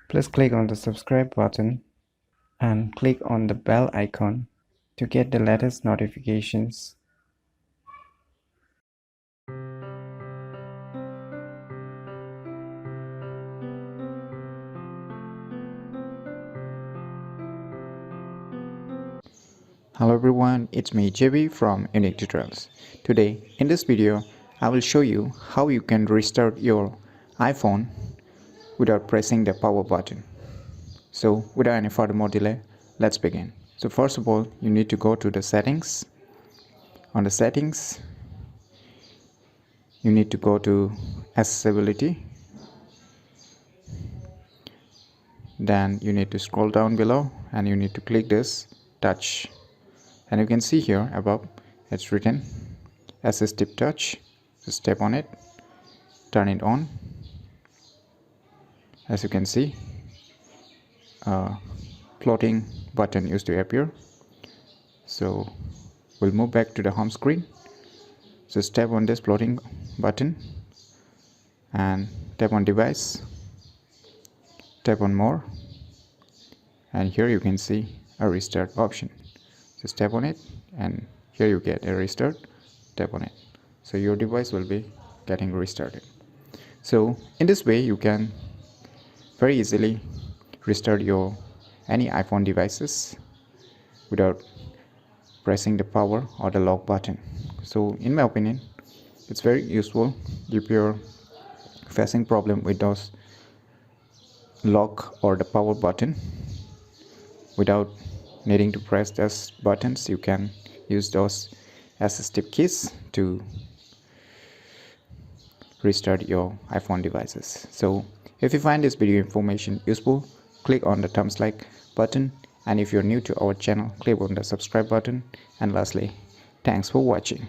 Please click on the subscribe button and click on the bell icon to get the latest notifications. Hello everyone, it's me JB from UniqueTutorials. Today in this video I will show you how you can restart your iPhone without pressing the power button. So without any further more delay, let's begin. So first of all, you need to go to the settings. On the settings, you need to go to accessibility. Then you need to scroll down below and you need to click this touch. And you can see here above it's written assistive touch. Just tap on it, turn it on. As you can see, a floating button used to appear. So we'll move back to the home screen. Just tap on this floating button and tap on device, tap on more, and here you can see a restart option. Just tap on it and here you get a restart. Tap on it, so your device will be getting restarted. So in this way you can very easily restart your any iPhone devices without pressing the power or the lock button. So in my opinion, it's very useful if you're facing problem with those lock or the power button. Without needing to press those buttons, you can use those assistive keys to restart your iPhone devices. So if you find this video information useful, click on the thumbs like button, and if you're new to our channel, click on the subscribe button. And lastly, thanks for watching.